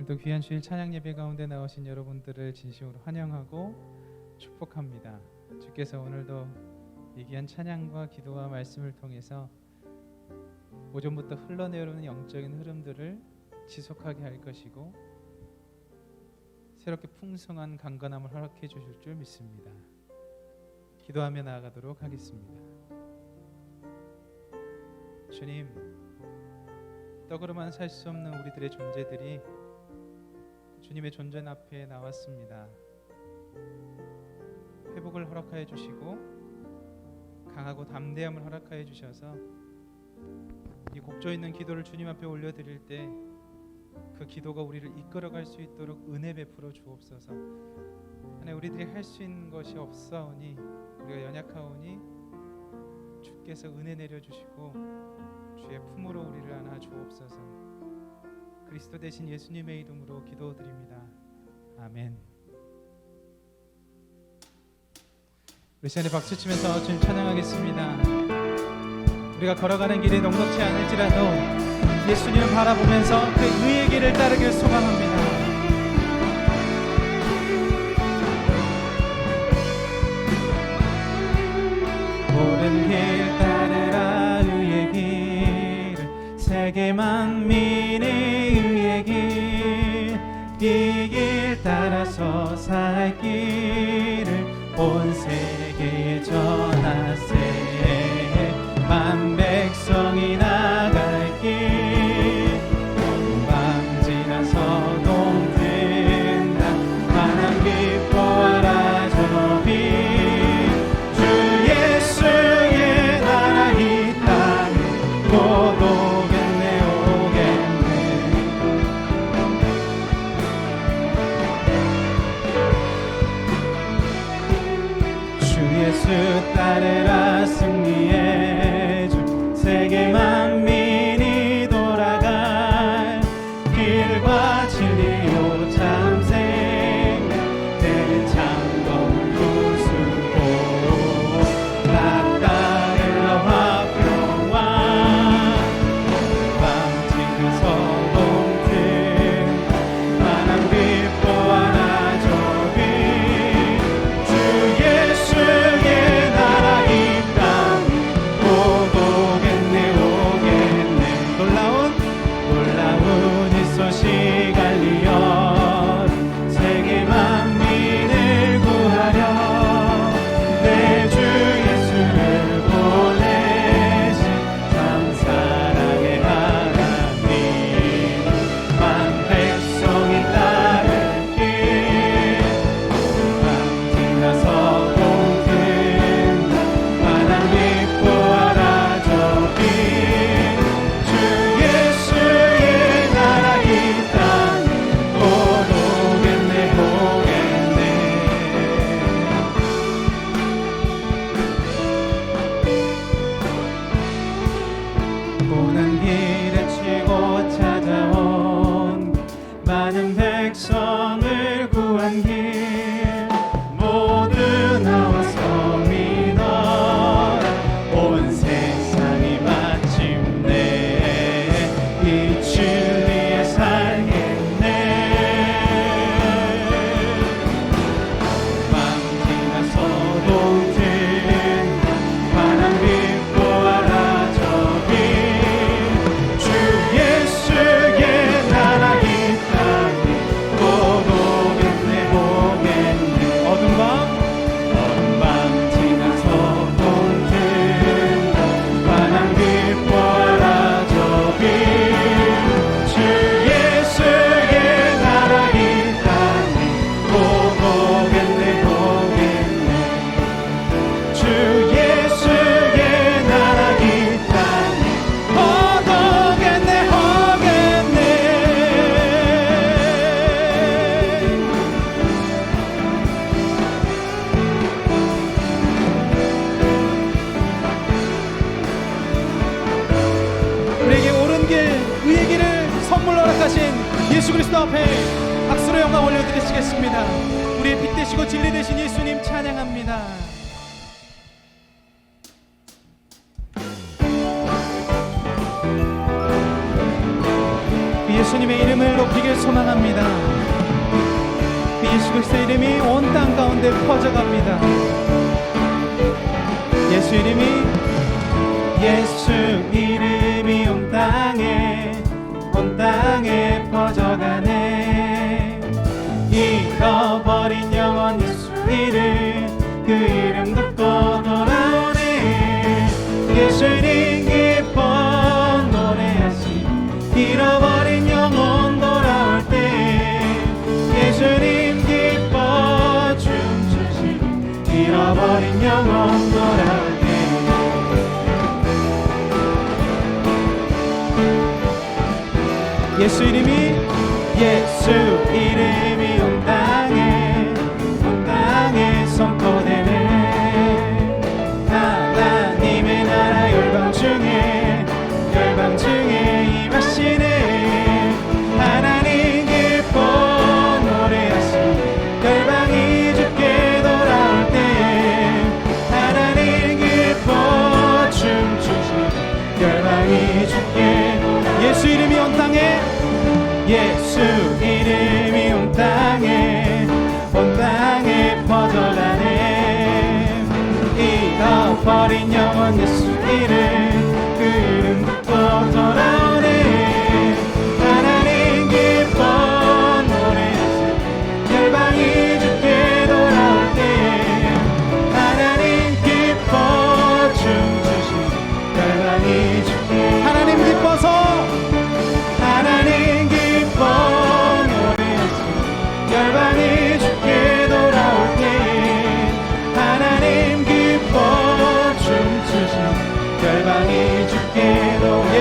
오늘도 귀한 주일 찬양 예배 가운데 나오신 여러분들을 진심으로 환영하고 축복합니다. 주께서 오늘도 이 귀한 찬양과 기도와 말씀을 통해서 오전부터 흘러내려오는 영적인 흐름들을 지속하게 할 것이고 새롭게 풍성한 강건함을 허락해 주실 줄 믿습니다. 기도하며 나아가도록 하겠습니다. 주님, 떡으로만 살 수 없는 우리들의 존재들이 주님의 존재 앞에 나왔습니다. 회복을 허락하여 주시고 강하고 담대함을 허락하여 주셔서 이 곡조 있는 기도를 주님 앞에 올려드릴 때 그 기도가 우리를 이끌어갈 수 있도록 은혜 베풀어 주옵소서. 하나님, 우리들이 할 수 있는 것이 없사오니 우리가 연약하오니 주께서 은혜 내려주시고 주의 품으로 우리를 안아 주옵소서. 그리스도 대신 예수님의 이름으로 기도드립니다. 아멘. 우리 시간에 박수치면서 주님 찬양하겠습니다. 우리가 걸어가는 길이 녹록지 않을지라도 예수님을 바라보면서 그 의의 길을 따르길 소망합니다. 옳은 길 따르라 의의 길, 세계 만민의 의의 길, 이 길 따라서 살 길을 온 세계에 전하세. 만 백성이 나갈 길, 밤 지나서 동든다. 만한 기뻐하라 저 빛, 주 예수의 나라 이 땅에 곧 오겠네 오겠네. 주 예수 따르라 승리의 주, 세계 만민이 돌아갈 길과 진리요 참 생명 되는 창동 구수고 낙다엘라와 평화 밤 지나서 동튼 만한 기뻐하라 저 빛, 주 예수의 나라 이 땅 곧 오겠네 오겠네. 놀라운 이 소식 알리어 세계 만민을 구하려 내 주 예수를 보내신 참 사랑의 하나님. 만 백성이 따를 길, 밤 지나서 동든다. 만한 기뻐하라 저 빛, 주 예수의 나라 이 땅 곧 오겠네 오겠네. 고난 길에 치고 찾아온 많은 백성을 구한 길, 모두 나와서 믿어라. 온 세상이 마침내 이 진리에 살겠네. 밤 지나서 동튼 환한 기뻐하라 저 빛, 주 예수의 나라 이 땅에 곧 오겠네 오겠네. 어둠 밤 지나서 동튼 환한 기뻐하라 저 빛, 주 예수의 나라 이 땅에 곧 오겠네 오겠네. 주 예수의 나라 이 땅에 곧 오겠네 오겠네. 우리에게 옳은 길, 의의 길을 선물로 허락하신 예수 그리스도 앞에 박수로 영광 올려드리시겠습니다. 우리의 빛 되시고 진리 되신 예수님 찬양합니다. 예수님의 이름을 높이길 소망합니다. 예수 그리스도의 이름이 온 땅 가운데 퍼져갑니다. 예수 이름이 온 땅에 퍼져가네. 잃어버린 영혼 예수 이름, 그 이름 듣고 돌아오네. 예수 이름 기뻐 노래하시, 잃어버린 영혼 돌아올 때. 예수 이름 기뻐 춤추시, 잃어버린 영혼 돌아올 때. 예수 이름이 온 땅에 선포되네. 하나님의 나라 열방 중에 임하시네. 하나님 기뻐 노래하시, 열방이 주께 돌아올 때. 하나님 기뻐 춤추시, 열방이 주께. 예수 이름이 온 땅에, 예수 이름이 온 땅에 퍼져가네. 잃어버린 영혼 예수 이름, 그 이름 듣고 돌아오네. 하나님 기뻐 노래하시, 열방이 주께 돌아올 때. 하나님 기뻐 춤추시, 열방이 주께. 하나님 기뻐서, 하나님 기뻐 노래하시, 열방이 주께 돌아올 때. 하나님 기뻐 춤추시, 열방이 주께 돌아올 때.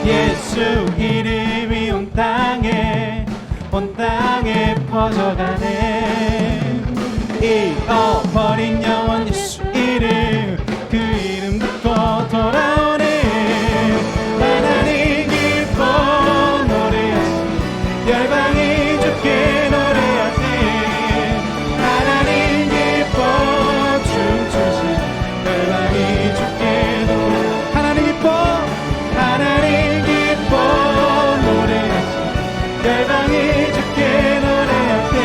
예수 이름이 온 땅에 퍼져가네. 잃어버린 영혼 예수 이름, 그 이름 듣고 돌아오네. 하나님 기뻐 노래하시, 열방이 주께 노래할 때. 하나님 기뻐 춤추시, 열방이 주께 노래. 하나님 기뻐 노래하시, 열방이 주께 노래할 때.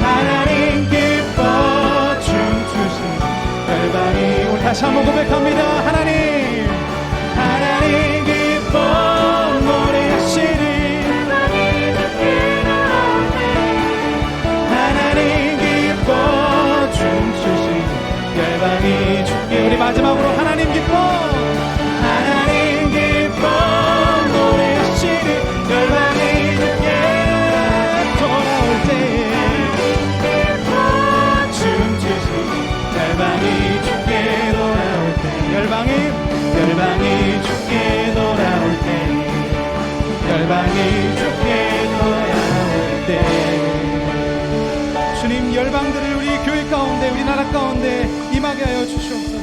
하나님 기뻐 춤추시, 열방이. 우리 다시 한번 고백합니다. 하나님 기뻐 노래하시리. 하나님 기뻐 춤추시, 열방이 주께. 우리 마지막으로 하나님 기뻐 노래하시리, 열방이 주께 돌아올 때. 춤추시, 열방이 주께 돌아올 때. 열방이 주께 돌아올 때. 열방이 주께 돌아올 때. 주님, 열방들을 우리 교회 가운데, 우리 나라 가운데 임하게 하여 주시옵소서.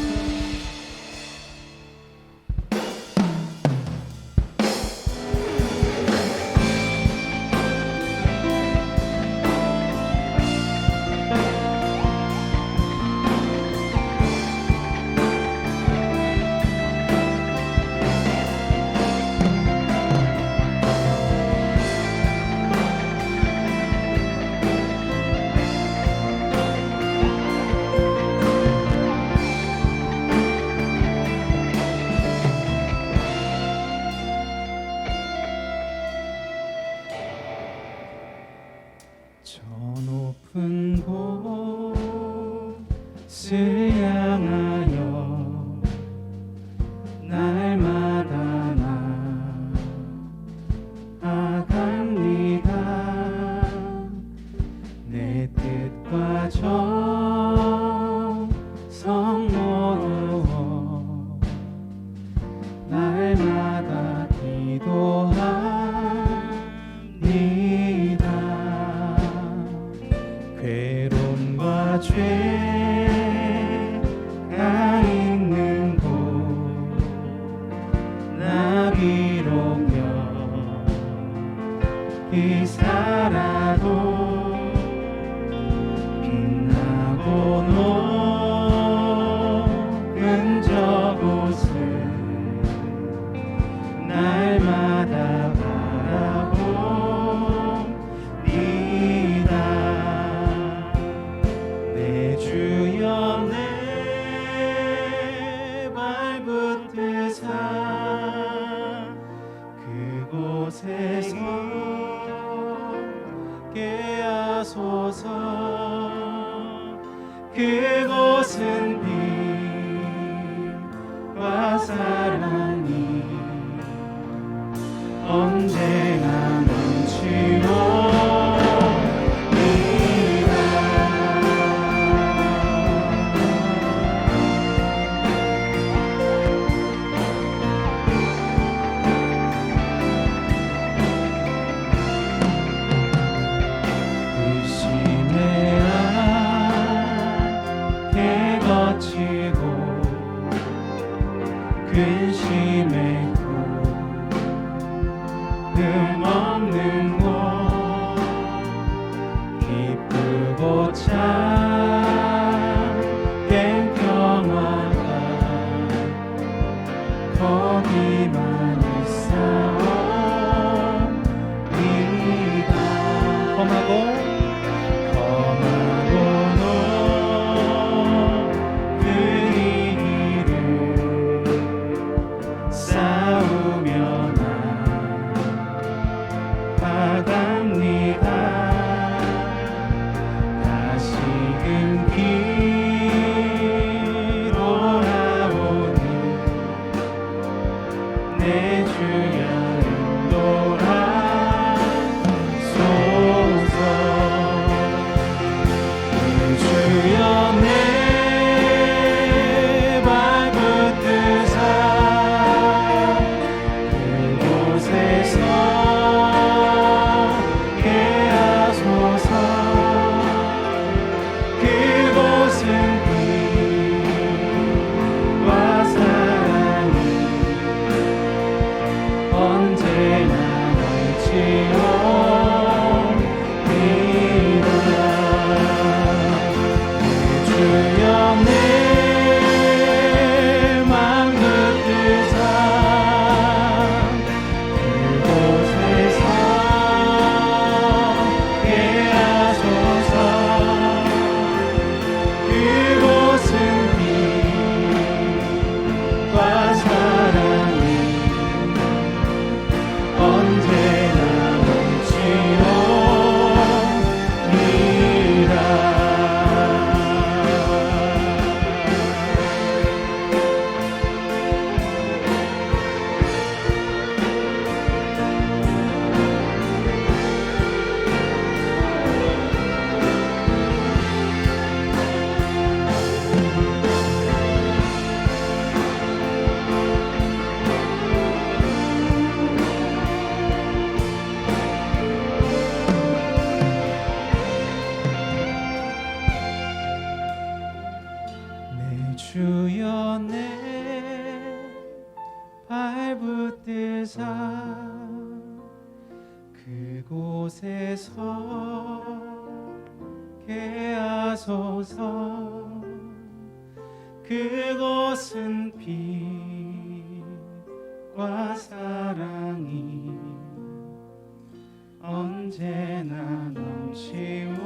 저 높은 곳을 향하여 날마다 나아갑니다. 내 뜻과 정성 모두 날마다 기도합니다. 괴로움과 죄 붙드사 그곳에서 깨하소서. 그곳은 빛과 사랑이 언제나 넘치오리라. 의심의 안개 거치고 근심의 없는 곳 기쁘고 참된 평화가 거기만 있사옵니다. 험하고 높은 길을 싸우며 나아갑니다. 다시금 뒤돌아오니 내 주여 인도하소서. 주여 내 발 붙드사 그곳에서 깨하소서. 그곳은 빛과 사랑이 언제나 넘치오리라. 주여 내 맘 붙드사 그곳에서 깨하소서. 그곳은 빛과 사랑이 언제나 넘치오리라. 내 주여 내 발 붙드사 그곳에서 깨하소서. 그곳은 빛과 사랑이 언제나 넘치오리다.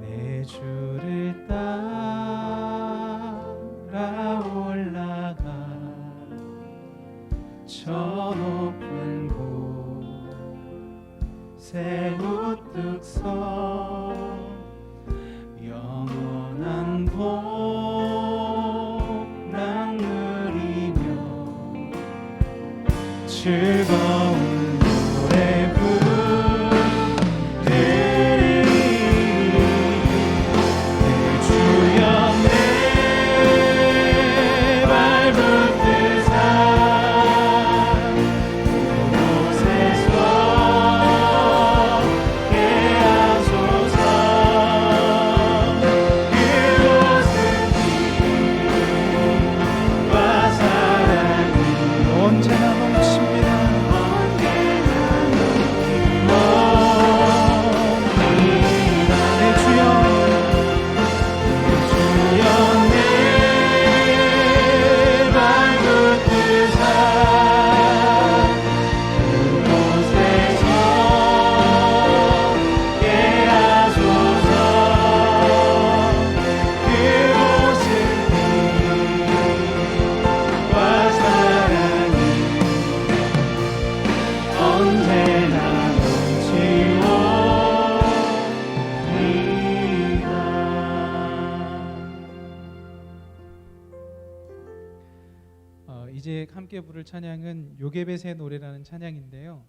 내 주를 따라 올라가 저 높은 곳에 우뚝 서 영원한 복락 누리며 즐거운 노래 부르리. 내 주여 내 발 붙드사 그곳에서 깨하소서. 그곳은 빛과 사랑이 언제나 넘칩니다. 이제 함께 부를 찬양은 요게벳의 노래라는 찬양인데요.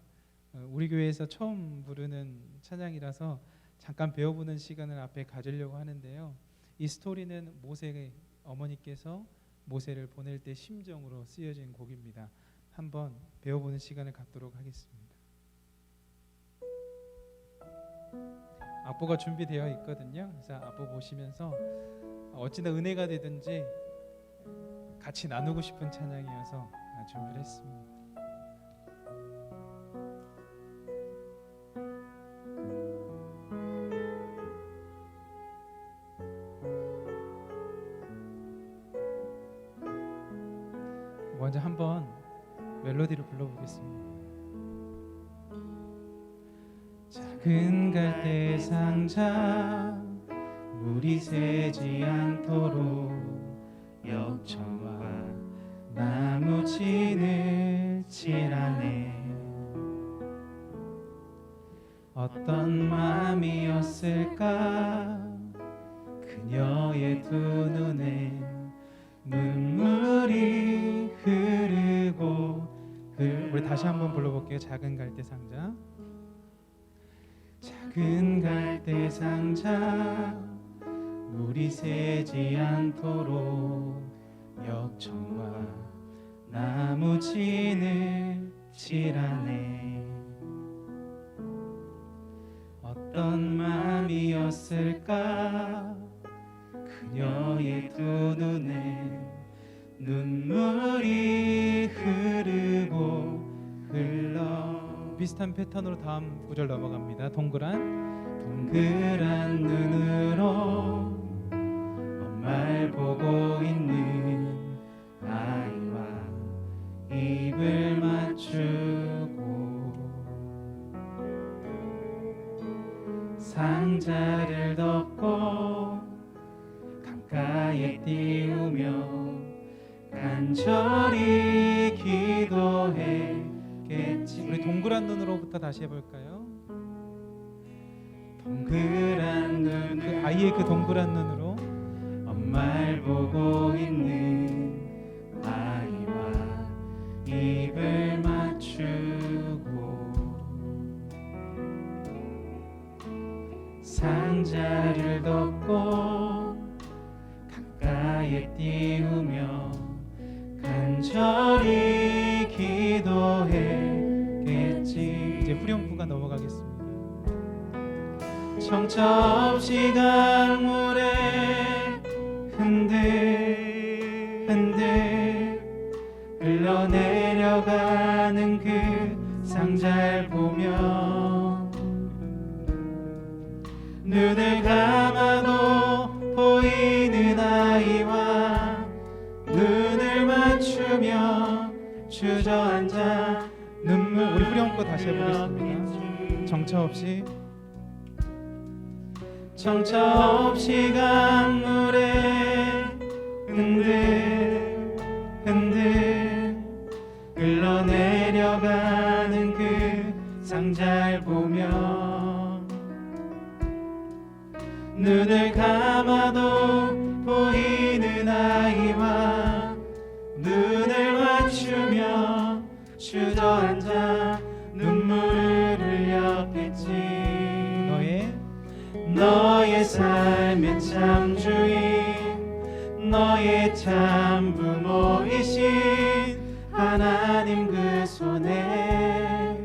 우리 교회에서 처음 부르는 찬양이라서 잠깐 배워보는 시간을 앞에 가지려고 하는데요. 이 스토리는 모세의 어머니께서 모세를 보낼 때 심정으로 쓰여진 곡입니다. 한번 배워보는 시간을 갖도록 하겠습니다. 악보가 준비되어 있거든요. 그래서 악보 보시면서 어찌나 은혜가 되든지 같이 나누고 싶은 찬양이어서 준비를 했습니다. 먼저 한번 멜로디를 불러보겠습니다. 작은 갈대 상자 물이 새지 않도록 역청과 나무 진을 칠하네. 어떤 마음이었을까 그녀의 두 눈에 눈물이 흐르고 우리 다시 한번 불러볼게요. 작은 갈대 상자. 작은 갈대 상자 물이 새지 않도록 역청과 나무 진을 칠하네. 어떤 마음이었을까 그녀의 두 눈에 눈물이 흐르고 흘러. 비슷한 패턴으로 다음 구절 넘어갑니다. 동그란 눈으로 엄마를 보고 있는 아이와 입을 맞추고 상자를 덮고 강가에 띄우며 간절히 기도했겠지. 우리 동그란 눈으로부터 다시 해볼까요? 동그란 눈, 그 아이의 그 동그란 눈으로 엄마를 보고 있는 아이와 입을 맞추고 상자를 덮고 강가에 띄우며 간절히 기도했겠지. 이제 후렴구가 넘어가겠습니다. 정처 없이 강물에 흔들흔들 흘러내려가는 그 상자를 보며 눈을 감아도 보이는 아이와 눈을 맞추며 주저앉아 눈물. 우리 후렴구 다시 해보겠습니다. 정처 없이 강물에 흔들 흘러내려가는 그 상자를 보며 눈을 감아도 보이는 아이와 눈을 맞추며 주저앉아 눈물을 흘렸겠지. 너의 삶의 참 주인 너의 참 부모이신 하나님 그 손에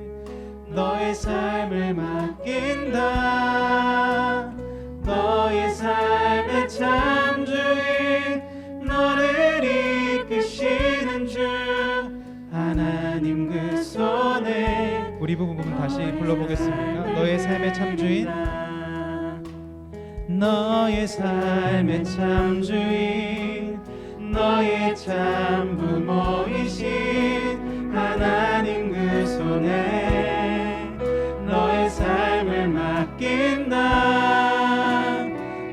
너의 삶을 맡긴다. 너의 삶의 참 주인 너를 이끄시는 주 하나님 그 손에. 우리 부분 다시 불러보겠습니다. 너의 삶의 참 주인 너의 삶의 참 주인 너의 참 부모이신 하나님 그 손에 너의 삶을 맡긴다.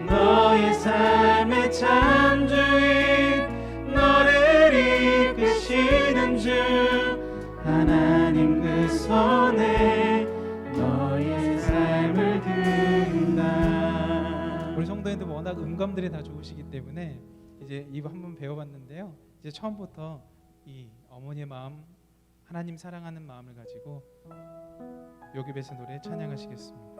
너의 삶의 참 주인 너를 이끄시는 주 하나님 그 손에 너의 삶을 드린다. 우리 성도님들 워낙 음감들이 다 좋으시기 때문에 이제 이거 한번 배워봤는데요. 이제 처음부터 이 어머니의 마음, 하나님 사랑하는 마음을 가지고 요셉의 노래 찬양하시겠습니다.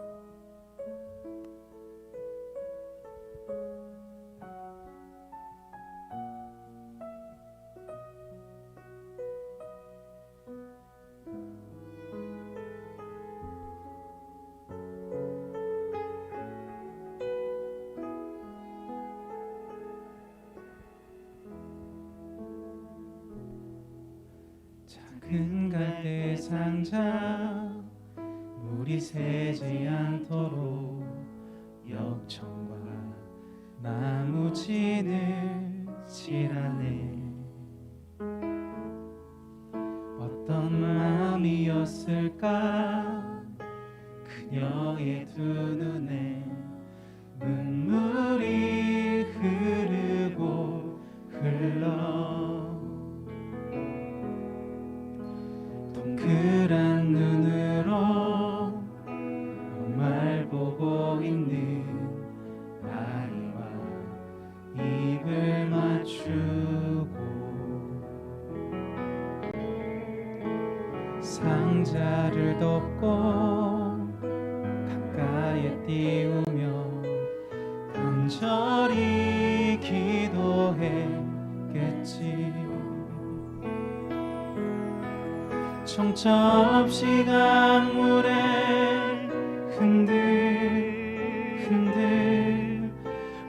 작은 갈대 상자 물이 새지 않도록 역청과 나무 진을 칠하네. 어떤 마음이었을까 그녀의 두 눈에 눈물이 흐르고 흘러 동그란 눈으로 정말 보고 있는 아이와 입을 맞추고 상자를 덮고 가까이에 띄우며 간절히 기도했겠지. 정처 없이 강물에 흔들흔들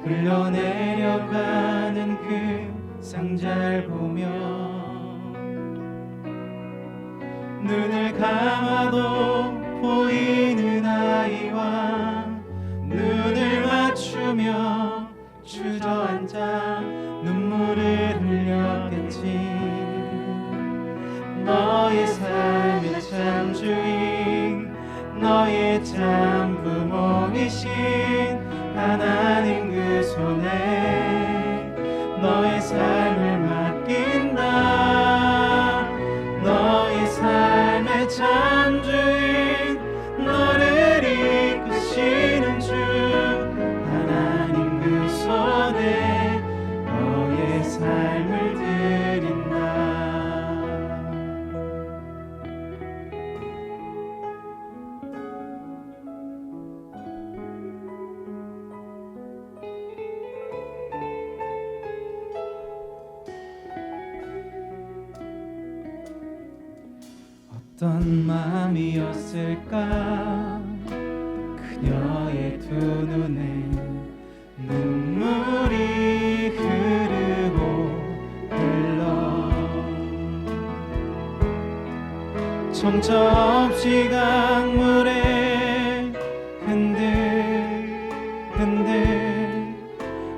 흘러내려가는 그 상자를 보며 눈을 감아도 보이는 아이와 눈을 맞추며 주저앉아 눈물을 흘렸겠지. 너의 삶의 참 주인, 너의 참 부모이신 하나님 그 손에 너의 삶을 맡긴다. 너의 삶의 참 주인, 너를 이끄시는 주 하나님 그 손에 너의 삶을 드린다. 어떤 마음이었을까 그녀의 두 눈에 눈물이 흐르고 흘러 정처 없이 강물에 흔들흔들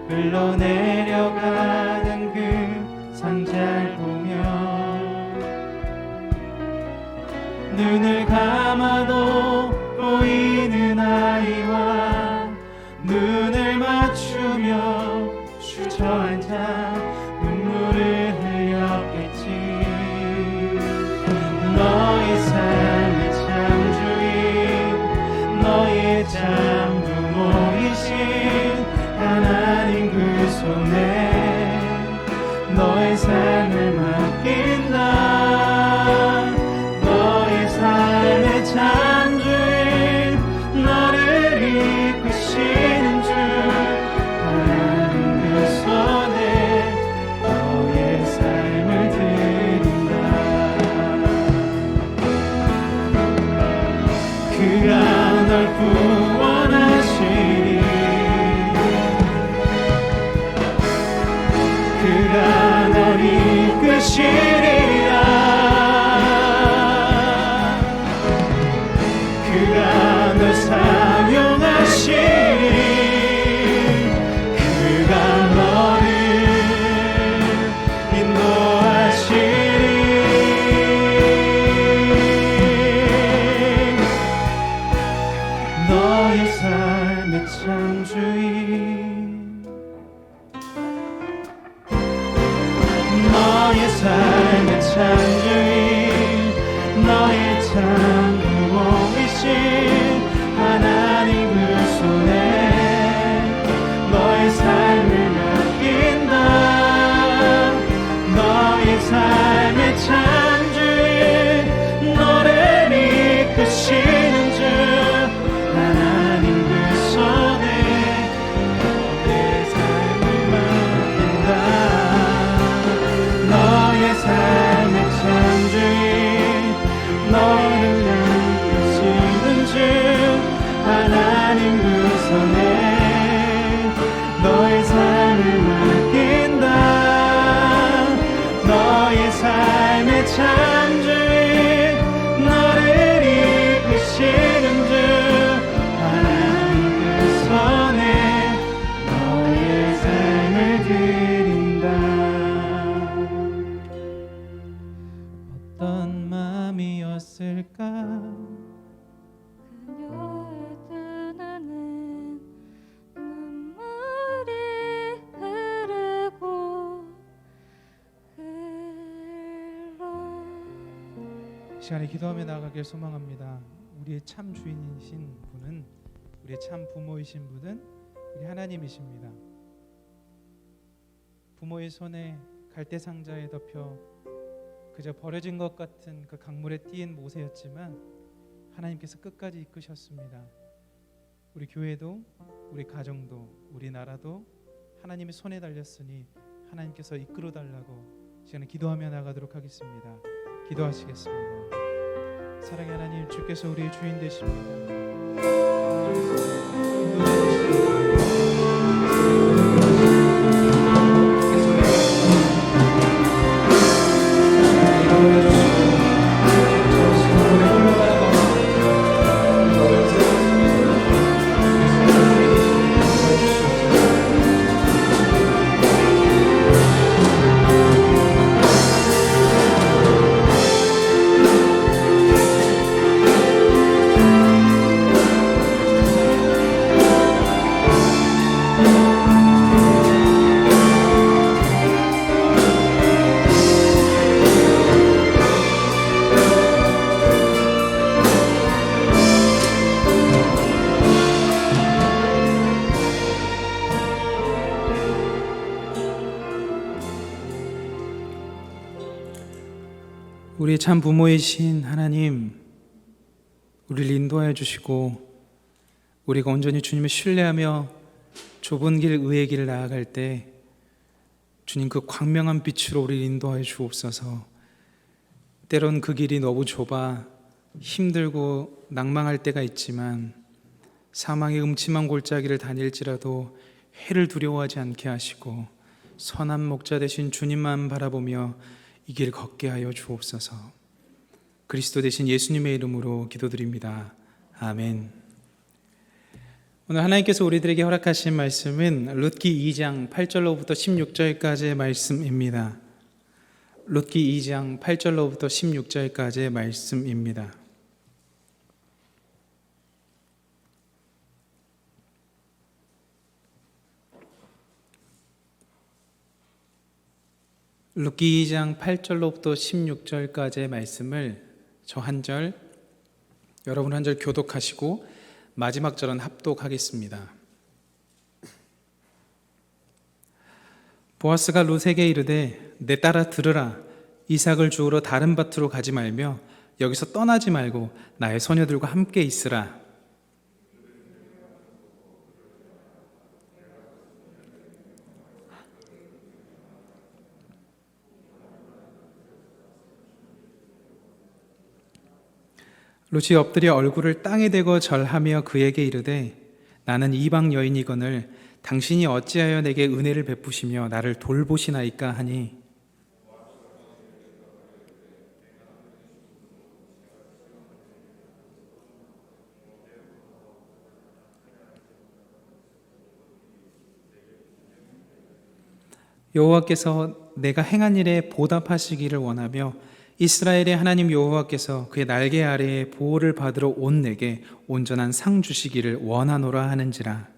흘러내려가는 그 상자를 보며 눈을 감아도 보이는 아이와 눈을 맞추며 주저앉아 눈물을 흘렸겠지. 너의 삶의 참 주인, 너의 참 부모이신 하나님 그 손에 너의 삶을 맡긴다. 삶의 참 주인, 너를 이끄시는 주 하나님 그 손에 너의 삶을 드린다. 그가 널 구원하시니 그가 널 이끄시리라. 그가 널 사용하시니 그가 너를 인도하시니 너의 삶의 참 주인, 너의 삶의 참 주인, 너의 참 부모이신 하나님 그 손에 너의 삶을 맡긴다. 너의 삶 시간에 기도하며 나아가길 소망합니다. 우리의 참 주인이신 분은, 우리의 참 부모이신 분은 우리 하나님이십니다. 부모의 손에 갈대 상자에 덮여 그저 버려진 것 같은 그 강물에 띄인 모세였지만 하나님께서 끝까지 이끄셨습니다. 우리 교회도, 우리 가정도, 우리 나라도 하나님의 손에 달렸으니 하나님께서 이끌어 달라고 시간에 기도하며 나가도록 하겠습니다. 기도하시겠습니다. 사랑의 하나님, 주께서 우리의 주인 되십니다. 우리의 참 부모이신 하나님, 우리를 인도하여 주시고 우리가 온전히 주님을 신뢰하며 좁은 길, 의의 길을 나아갈 때 주님 그 광명한 빛으로 우리를 인도하여 주옵소서. 때론 그 길이 너무 좁아 힘들고 낭망할 때가 있지만 사망의 음침한 골짜기를 다닐지라도 해를 두려워하지 않게 하시고 선한 목자 되신 주님만 바라보며 이 길 걷게 하여 주옵소서. 그리스도 되신 예수님의 이름으로 기도드립니다. 아멘. 오늘 하나님께서 우리들에게 허락하신 말씀은 룻기 2장 8절로부터 16절까지의 말씀입니다. 룻기 2장 8절로부터 16절까지의 말씀입니다. 룻기 2장 8절로부터 16절까지의 말씀을 저 한 절, 여러분 한 절 교독하시고 마지막 절은 합독하겠습니다. 보아스가 룻에게 이르되 내 딸아 들으라. 이삭을 주우러 다른 밭으로 가지 말며 여기서 떠나지 말고 나의 소녀들과 함께 있으라. 룻이 엎드려 얼굴을 땅에 대고 절하며 그에게 이르되 나는 이방 여인이거늘 당신이 어찌하여 내게 은혜를 베푸시며 나를 돌보시나이까 하니 여호와께서 내가 행한 일에 보답하시기를 원하며 이스라엘의 하나님 여호와께서 그의 날개 아래에 보호를 받으러 온 내게 온전한 상 주시기를 원하노라 하는지라.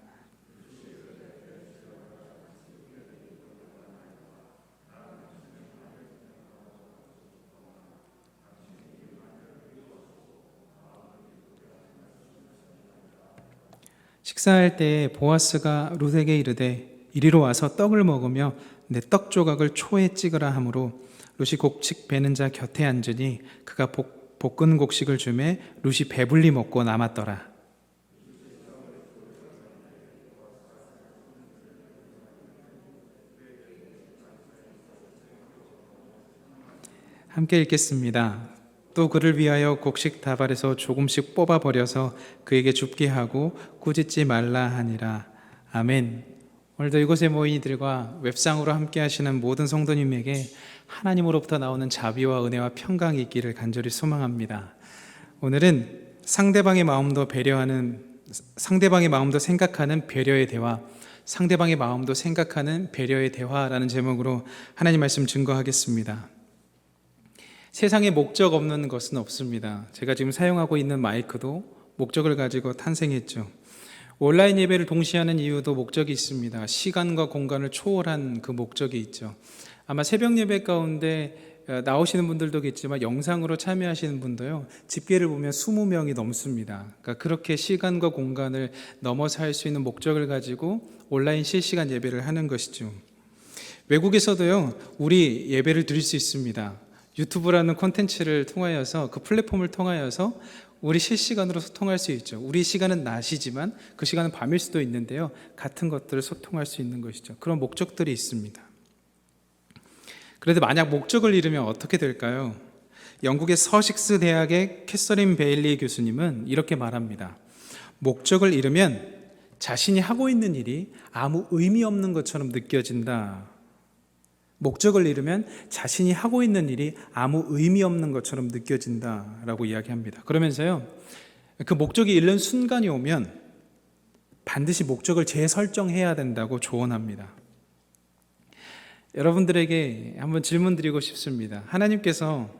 식사할 때에 보아스가 룻에게 이르되 이리로 와서 떡을 먹으며 내 떡 조각을 초에 찍으라 하므로 룻이 곡식 베는 자 곁에 앉으니 그가 볶은 곡식을 주매 룻이 배불리 먹고 남았더라. 함께 읽겠습니다. 또 그를 위하여 곡식 다발에서 조금씩 뽑아버려서 그에게 줍게 하고 꾸짖지 말라 하니라. 아멘. 오늘도 이곳에 모인 이들과 웹상으로 함께 하시는 모든 성도님에게 하나님으로부터 나오는 자비와 은혜와 평강이 있기를 간절히 소망합니다. 오늘은 상대방의 마음도 배려하는, 상대방의 마음도 생각하는 배려의 대화, 상대방의 마음도 생각하는 배려의 대화라는 제목으로 하나님 말씀 증거하겠습니다. 세상에 목적 없는 것은 없습니다. 제가 지금 사용하고 있는 마이크도 목적을 가지고 탄생했죠. 온라인 예배를 동시에 하는 이유도 목적이 있습니다. 시간과 공간을 초월한 그 목적이 있죠. 아마 새벽 예배 가운데 나오시는 분들도 있지만 영상으로 참여하시는 분도요, 집계를 보면 20명이 넘습니다. 그러니까 그렇게 시간과 공간을 넘어서 할 수 있는 목적을 가지고 온라인 실시간 예배를 하는 것이죠. 외국에서도요, 우리 예배를 드릴 수 있습니다. 유튜브라는 콘텐츠를 통하여서, 그 플랫폼을 통하여서 우리 실시간으로 소통할 수 있죠. 우리 시간은 낮이지만 그 시간은 밤일 수도 있는데요, 같은 것들을 소통할 수 있는 것이죠. 그런 목적들이 있습니다. 그런데 만약 목적을 잃으면 어떻게 될까요? 영국의 서식스 대학의 캐서린 베일리 교수님은 이렇게 말합니다. 목적을 잃으면 자신이 하고 있는 일이 아무 의미 없는 것처럼 느껴진다. 목적을 잃으면 자신이 하고 있는 일이 아무 의미 없는 것처럼 느껴진다라고 이야기합니다. 그러면서요, 그 목적이 잃는 순간이 오면 반드시 목적을 재설정해야 된다고 조언합니다. 여러분들에게 한번 질문 드리고 싶습니다. 하나님께서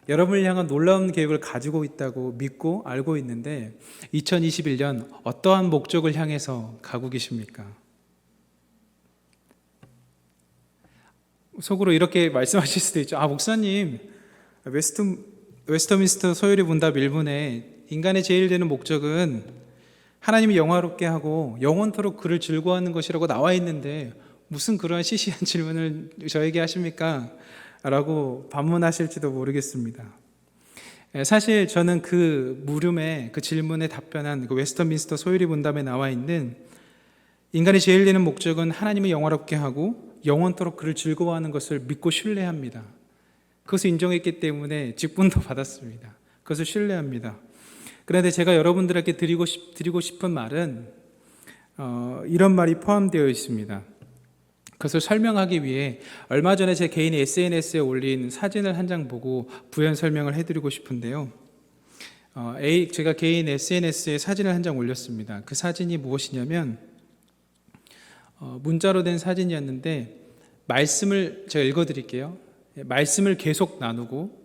여러분을 향한 놀라운 계획을 가지고 있다고 믿고 알고 있는데 2021년 어떠한 목적을 향해서 가고 계십니까? 속으로 이렇게 말씀하실 수도 있죠. 목사님, 웨스터민스터 소요리 문답 1분에 인간의 제일 되는 목적은 하나님이 영화롭게 하고 영원토록 그를 즐거워하는 것이라고 나와 있는데 무슨 그러한 시시한 질문을 저에게 하십니까? 라고 반문하실지도 모르겠습니다. 사실 저는 그 물음에, 그 질문에 답변한 그 웨스터민스터 소요리 문답에 나와 있는 인간의 제일 되는 목적은 하나님을 영화롭게 하고 영원토록 그를 즐거워하는 것을 믿고 신뢰합니다. 그것을 인정했기 때문에 직분도 받았습니다. 그것을 신뢰합니다. 그런데 제가 여러분들에게 드리고 싶은 말은 이런 말이 포함되어 있습니다. 그것을 설명하기 위해 얼마 전에 제 개인 SNS에 올린 사진을 한 장 보고 부연 설명을 해드리고 싶은데요. 제가 개인 SNS에 사진을 한 장 올렸습니다. 그 사진이 무엇이냐면 문자로 된 사진이었는데 말씀을 제가 읽어드릴게요. 말씀을 계속 나누고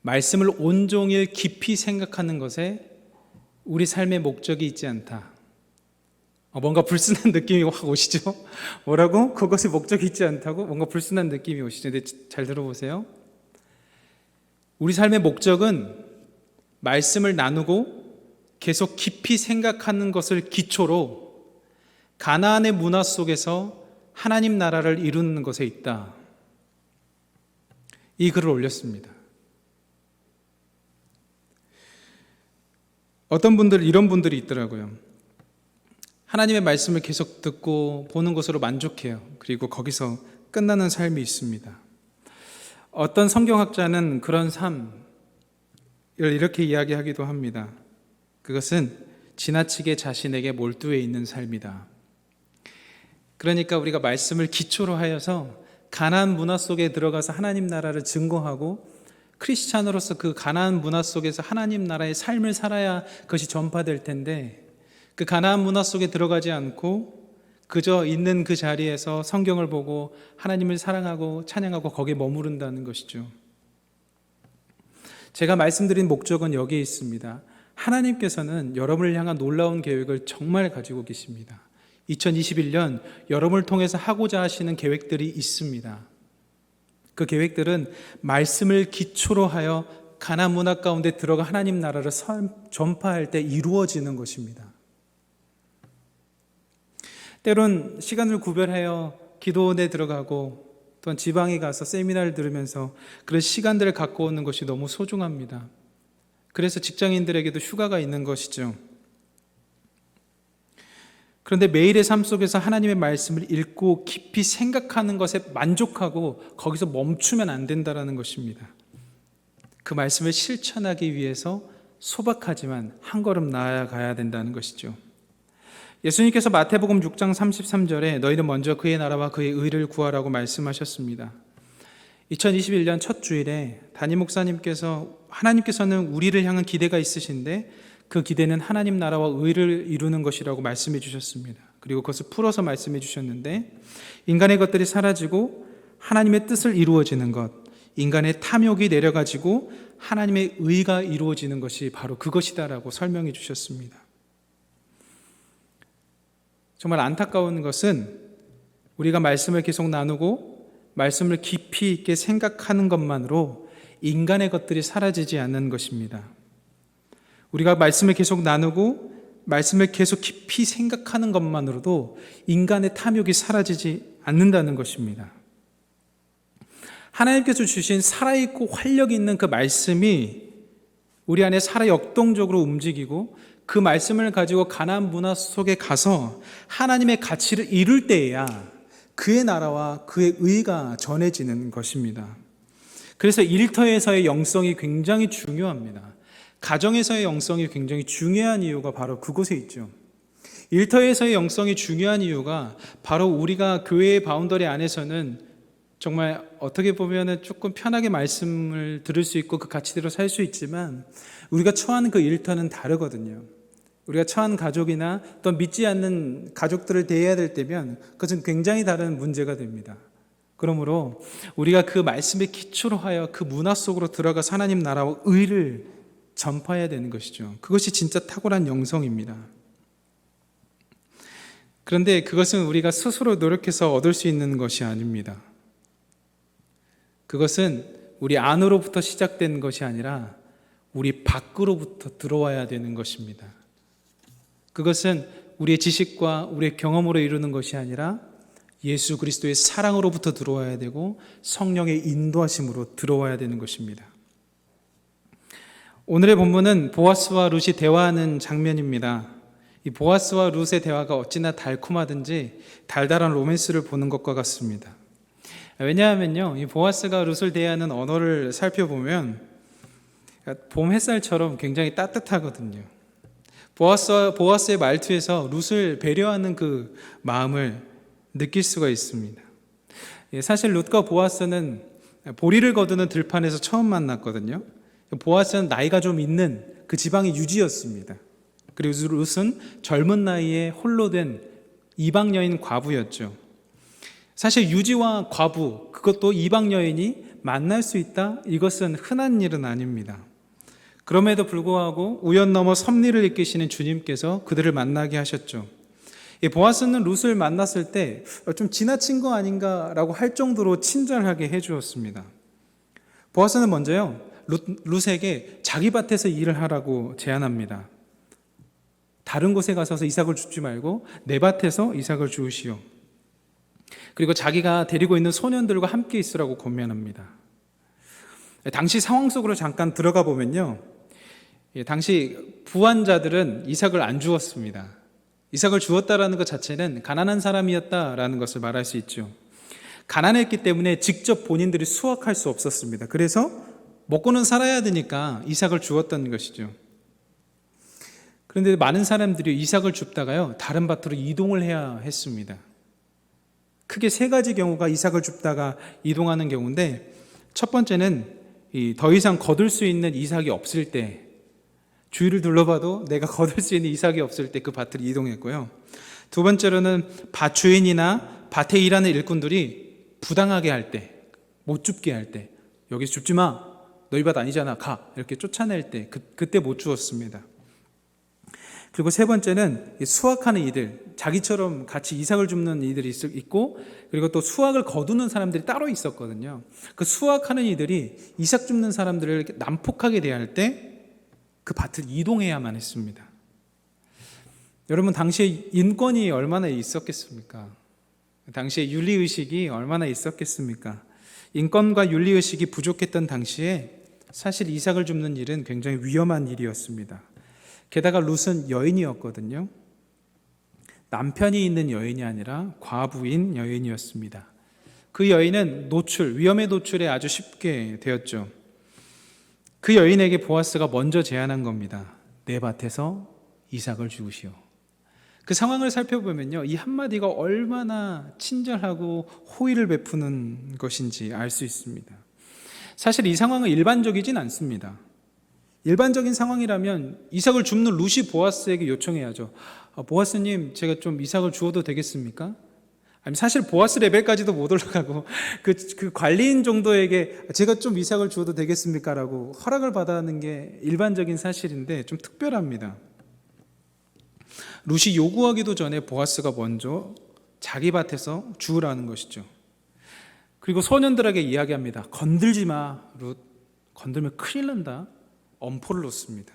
말씀을 온종일 깊이 생각하는 것에 우리 삶의 목적이 있지 않다. 뭔가 불순한 느낌이 확 오시죠? 뭐라고? 그것이 목적이 있지 않다고? 뭔가 불순한 느낌이 오시죠? 근데 잘 들어보세요. 우리 삶의 목적은 말씀을 나누고 계속 깊이 생각하는 것을 기초로 가나안의 문화 속에서 하나님 나라를 이루는 것에 있다. 이 글을 올렸습니다. 어떤 분들, 이런 분들이 있더라고요. 하나님의 말씀을 계속 듣고 보는 것으로 만족해요. 그리고 거기서 끝나는 삶이 있습니다. 어떤 성경학자는 그런 삶을 이렇게 이야기하기도 합니다. 그것은 지나치게 자신에게 몰두해 있는 삶이다. 그러니까 우리가 말씀을 기초로 하여서 가나안 문화 속에 들어가서 하나님 나라를 증거하고 크리스찬으로서 그 가나안 문화 속에서 하나님 나라의 삶을 살아야 그것이 전파될 텐데 그 가나안 문화 속에 들어가지 않고 그저 있는 그 자리에서 성경을 보고 하나님을 사랑하고 찬양하고 거기에 머무른다는 것이죠. 제가 말씀드린 목적은 여기에 있습니다. 하나님께서는 여러분을 향한 놀라운 계획을 정말 가지고 계십니다. 2021년 여러분을 통해서 하고자 하시는 계획들이 있습니다. 그 계획들은 말씀을 기초로 하여 가나안 문화 가운데 들어가 하나님 나라를 전파할 때 이루어지는 것입니다. 때론 시간을 구별하여 기도원에 들어가고 또한 지방에 가서 세미나를 들으면서 그런 시간들을 갖고 오는 것이 너무 소중합니다. 그래서 직장인들에게도 휴가가 있는 것이죠. 그런데 매일의 삶 속에서 하나님의 말씀을 읽고 깊이 생각하는 것에 만족하고 거기서 멈추면 안 된다는 것입니다. 그 말씀을 실천하기 위해서 소박하지만 한 걸음 나아가야 된다는 것이죠. 예수님께서 마태복음 6장 33절에 너희는 먼저 그의 나라와 그의 의를 구하라고 말씀하셨습니다. 2021년 첫 주일에 담임 목사님께서 하나님께서는 우리를 향한 기대가 있으신데 그 기대는 하나님 나라와 의를 이루는 것이라고 말씀해 주셨습니다. 그리고 그것을 풀어서 말씀해 주셨는데 인간의 것들이 사라지고 하나님의 뜻을 이루어지는 것, 인간의 탐욕이 내려가지고 하나님의 의가 이루어지는 것이 바로 그것이다라고 설명해 주셨습니다. 정말 안타까운 것은 우리가 말씀을 계속 나누고 말씀을 깊이 있게 생각하는 것만으로 인간의 것들이 사라지지 않는 것입니다. 우리가 말씀을 계속 나누고 말씀을 계속 깊이 생각하는 것만으로도 인간의 탐욕이 사라지지 않는다는 것입니다. 하나님께서 주신 살아있고 활력 있는 그 말씀이 우리 안에 살아 역동적으로 움직이고 그 말씀을 가지고 가나안 문화 속에 가서 하나님의 가치를 이룰 때에야 그의 나라와 그의 의가 전해지는 것입니다. 그래서 일터에서의 영성이 굉장히 중요합니다. 가정에서의 영성이 굉장히 중요한 이유가 바로 그곳에 있죠. 일터에서의 영성이 중요한 이유가 바로 우리가 교회의 바운더리 안에서는 정말 어떻게 보면 조금 편하게 말씀을 들을 수 있고 그 가치대로 살 수 있지만 우리가 처하는 그 일터는 다르거든요. 우리가 처한 가족이나 또 믿지 않는 가족들을 대해야 될 때면 그것은 굉장히 다른 문제가 됩니다. 그러므로 우리가 그 말씀에 기초로 하여 그 문화 속으로 들어가서 하나님 나라와 의를 전파해야 되는 것이죠. 그것이 진짜 탁월한 영성입니다. 그런데 그것은 우리가 스스로 노력해서 얻을 수 있는 것이 아닙니다. 그것은 우리 안으로부터 시작된 것이 아니라 우리 밖으로부터 들어와야 되는 것입니다. 그것은 우리의 지식과 우리의 경험으로 이루는 것이 아니라 예수 그리스도의 사랑으로부터 들어와야 되고 성령의 인도하심으로 들어와야 되는 것입니다. 오늘의 본문은 보아스와 룻이 대화하는 장면입니다. 이 보아스와 룻의 대화가 어찌나 달콤하든지 달달한 로맨스를 보는 것과 같습니다. 왜냐하면요, 이 보아스가 룻을 대하는 언어를 살펴보면 봄 햇살처럼 굉장히 따뜻하거든요. 보아스의 말투에서 룻을 배려하는 그 마음을 느낄 수가 있습니다. 사실 룻과 보아스는 보리를 거두는 들판에서 처음 만났거든요. 보아스는 나이가 좀 있는 그 지방의 유지였습니다. 그리고 룻은 젊은 나이에 홀로 된 이방 여인 과부였죠. 사실 유지와 과부, 그것도 이방 여인이 만날 수 있다? 이것은 흔한 일은 아닙니다. 그럼에도 불구하고 우연 넘어 섭리를 이끄시는 주님께서 그들을 만나게 하셨죠. 보아스는 룻을 만났을 때 좀 지나친 거 아닌가라고 할 정도로 친절하게 해주었습니다. 보아스는 먼저요, 룻에게 자기 밭에서 일을 하라고 제안합니다. 다른 곳에 가서 이삭을 줍지 말고 내 밭에서 이삭을 주우시오. 그리고 자기가 데리고 있는 소년들과 함께 있으라고 권면합니다. 당시 상황 속으로 잠깐 들어가 보면요, 당시 부한자들은 이삭을 안 주었습니다. 이삭을 주었다라는 것 자체는 가난한 사람이었다라는 것을 말할 수 있죠. 가난했기 때문에 직접 본인들이 수확할 수 없었습니다. 그래서 먹고는 살아야 되니까 이삭을 주었던 것이죠. 그런데 많은 사람들이 이삭을 줍다가요, 다른 밭으로 이동을 해야 했습니다. 크게 세 가지 경우가 이삭을 줍다가 이동하는 경우인데, 첫 번째는 더 이상 거둘 수 있는 이삭이 없을 때, 주위를 둘러봐도 내가 거둘 수 있는 이삭이 없을 때 그 밭을 이동했고요. 두 번째로는 밭 주인이나 밭에 일하는 일꾼들이 부당하게 할 때, 못 줍게 할 때, 여기서 줍지 마, 너희 밭 아니잖아, 가, 이렇게 쫓아낼 때 그때 못 주었습니다. 그리고 세 번째는 수확하는 이들, 자기처럼 같이 이삭을 줍는 이들이 있고, 그리고 또 수확을 거두는 사람들이 따로 있었거든요. 그 수확하는 이들이 이삭 줍는 사람들을 이렇게 난폭하게 대할 때 그 밭을 이동해야만 했습니다. 여러분, 당시에 인권이 얼마나 있었겠습니까? 당시에 윤리의식이 얼마나 있었겠습니까? 인권과 윤리의식이 부족했던 당시에 사실 이삭을 줍는 일은 굉장히 위험한 일이었습니다. 게다가 룻은 여인이었거든요. 남편이 있는 여인이 아니라 과부인 여인이었습니다. 그 여인은 위험의 노출에 아주 쉽게 되었죠. 그 여인에게 보아스가 먼저 제안한 겁니다. 내 밭에서 이삭을 주우시오. 그 상황을 살펴보면요, 이 한마디가 얼마나 친절하고 호의를 베푸는 것인지 알 수 있습니다. 사실 이 상황은 일반적이진 않습니다. 일반적인 상황이라면 이삭을 줍는 룻이 보아스에게 요청해야죠. 보아스님, 제가 좀 이삭을 주어도 되겠습니까? 아니, 사실 보아스 레벨까지도 못 올라가고 그 관리인 정도에게 제가 좀 이삭을 주어도 되겠습니까? 라고 허락을 받아는 게 일반적인 사실인데 좀 특별합니다. 룻이 요구하기도 전에 보아스가 먼저 자기 밭에서 주우라는 것이죠. 그리고 소년들에게 이야기합니다. 건들지 마, 룻. 건들면 큰일 난다. 엄포를 놓습니다.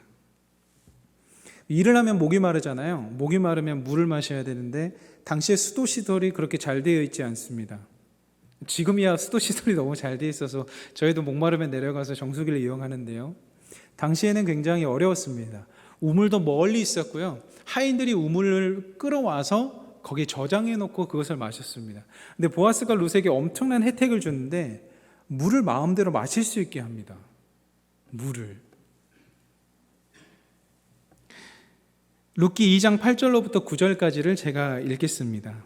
일을 하면 목이 마르잖아요. 목이 마르면 물을 마셔야 되는데 당시에 수도 시설이 그렇게 잘 되어 있지 않습니다. 지금이야 수도 시설이 너무 잘 되어 있어서 저희도 목 마르면 내려가서 정수기를 이용하는데요. 당시에는 굉장히 어려웠습니다. 우물도 멀리 있었고요. 하인들이 우물을 끌어와서 거기에 저장해 놓고 그것을 마셨습니다. 근데 보아스가 룻에게 엄청난 혜택을 줬는데 물을 마음대로 마실 수 있게 합니다. 물을. 룻기 2장 8절로부터 9절까지를 제가 읽겠습니다.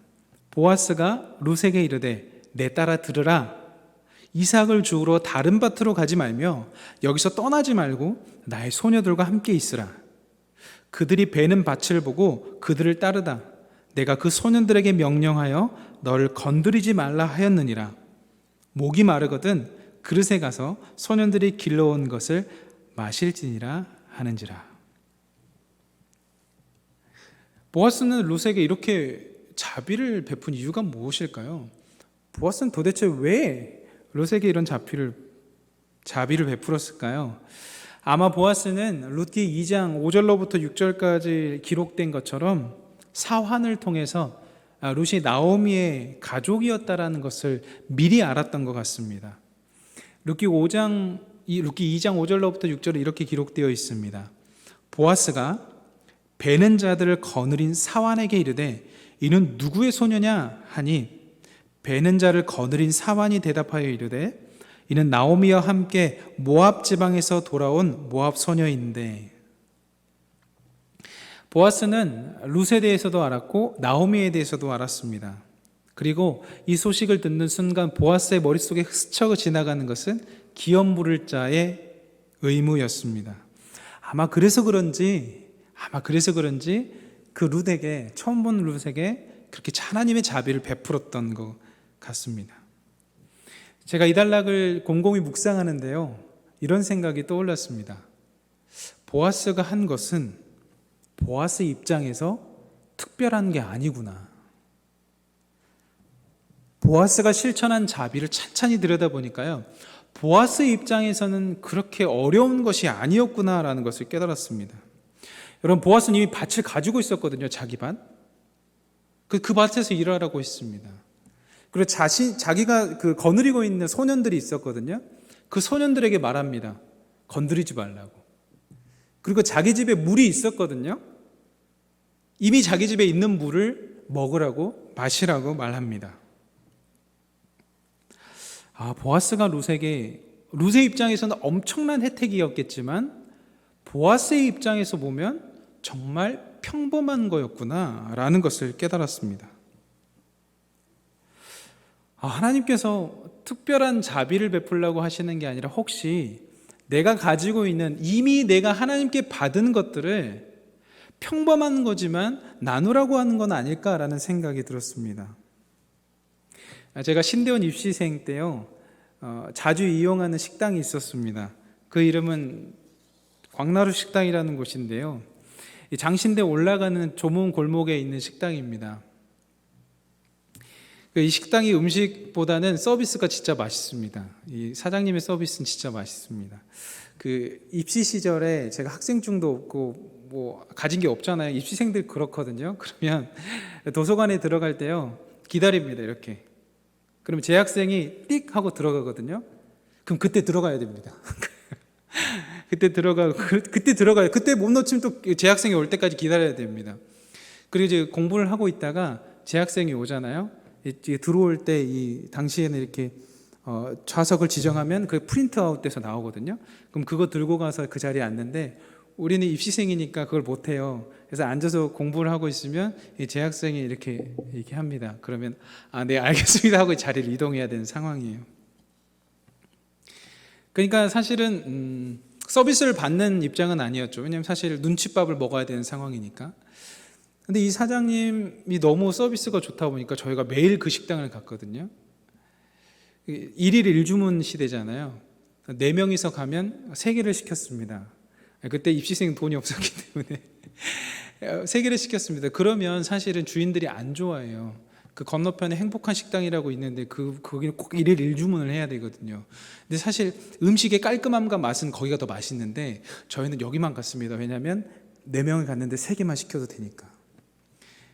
보아스가 룻에게 이르되 내 따라 들으라. 이삭을 주우러 다른 밭으로 가지 말며 여기서 떠나지 말고 나의 소녀들과 함께 있으라. 그들이 베는 밭을 보고 그들을 따르다. 내가 그 소년들에게 명령하여 너를 건드리지 말라 하였느니라. 목이 마르거든 그릇에 가서 소년들이 길러온 것을 마실지니라 하는지라. 보아스는 룻에게 이렇게 자비를 베푼 이유가 무엇일까요? 보아스는 도대체 왜 룻에게 이런 자비를 베풀었을까요? 아마 보아스는 룻기 2장 5절로부터 6절까지 기록된 것처럼 사환을 통해서 룻이 나오미의 가족이었다라는 것을 미리 알았던 것 같습니다. 룻기 2장 5절로부터 6절에 이렇게 기록되어 있습니다. 보아스가 베는 자들을 거느린 사환에게 이르되 이는 누구의 소녀냐 하니 베는 자를 거느린 사환이 대답하여 이르되 이는 나오미와 함께 모압 지방에서 돌아온 모압 소녀인데. 보아스는 룻에 대해서도 알았고 나오미에 대해서도 알았습니다. 그리고 이 소식을 듣는 순간 보아스의 머릿속에 스쳐 지나가는 것은 기업 물을 자의 의무였습니다. 아마 그래서 그런지 그 룻에게, 처음 본 룻에게 그렇게 하나님의 자비를 베풀었던 것 같습니다. 제가 이 단락을 곰곰이 묵상하는데요, 이런 생각이 떠올랐습니다. 보아스가 한 것은 보아스 입장에서 특별한 게 아니구나. 보아스가 실천한 자비를 찬찬히 들여다보니까요, 보아스 입장에서는 그렇게 어려운 것이 아니었구나라는 것을 깨달았습니다. 여러분, 보아스는 이미 밭을 가지고 있었거든요. 자기 밭. 그 밭에서 일하라고 했습니다. 그리고 자기가 거느리고 있는 소년들이 있었거든요. 그 소년들에게 말합니다. 건드리지 말라고. 그리고 자기 집에 물이 있었거든요. 이미 자기 집에 있는 물을 먹으라고, 마시라고 말합니다. 보아스가 룻의 입장에서는 엄청난 혜택이었겠지만 보아스의 입장에서 보면 정말 평범한 거였구나라는 것을 깨달았습니다. 하나님께서 특별한 자비를 베풀려고 하시는 게 아니라 혹시 내가 가지고 있는, 이미 내가 하나님께 받은 것들을 평범한 거지만 나누라고 하는 건 아닐까라는 생각이 들었습니다. 제가 신대원 입시생 때요, 자주 이용하는 식당이 있었습니다. 그 이름은 광나루 식당이라는 곳인데요, 장신대 올라가는 좁은 골목에 있는 식당입니다. 이 식당이 음식보다는 서비스가 진짜 맛있습니다. 이 사장님의 서비스는 진짜 맛있습니다. 입시 시절에 제가 학생증도 없고 뭐 가진 게 없잖아요. 입시생들 그렇거든요. 그러면 도서관에 들어갈 때요, 기다립니다. 이렇게. 그러면 재학생이 띡 하고 들어가거든요. 그럼 그때 들어가야 됩니다. 그때 들어가요. 그때 못 놓치면 또 재학생이 올 때까지 기다려야 됩니다. 그리고 이제 공부를 하고 있다가 재학생이 오잖아요. 들어올 때 당시에는 이렇게 좌석을 지정하면 그 프린트아웃돼서 나오거든요. 그럼 그거 들고 가서 그 자리에 앉는데 우리는 입시생이니까 그걸 못해요. 그래서 앉아서 공부를 하고 있으면 이 재학생이 이렇게 합니다. 그러면 네, 알겠습니다 하고 자리를 이동해야 되는 상황이에요. 그러니까 사실은 서비스를 받는 입장은 아니었죠. 왜냐하면 사실 눈칫밥을 먹어야 되는 상황이니까. 근데 이 사장님이 너무 서비스가 좋다 보니까 저희가 매일 그 식당을 갔거든요. 1일 1주문 시대잖아요. 4명이서 가면 3개를 시켰습니다. 그때 입시생 돈이 없었기 때문에 3개를 시켰습니다. 그러면 사실은 주인들이 안 좋아해요. 그 건너편에 행복한 식당이라고 있는데 거기는 꼭 일일 1주문을 해야 되거든요. 근데 사실 음식의 깔끔함과 맛은 거기가 더 맛있는데 저희는 여기만 갔습니다. 왜냐하면 4명이 갔는데 3개만 시켜도 되니까.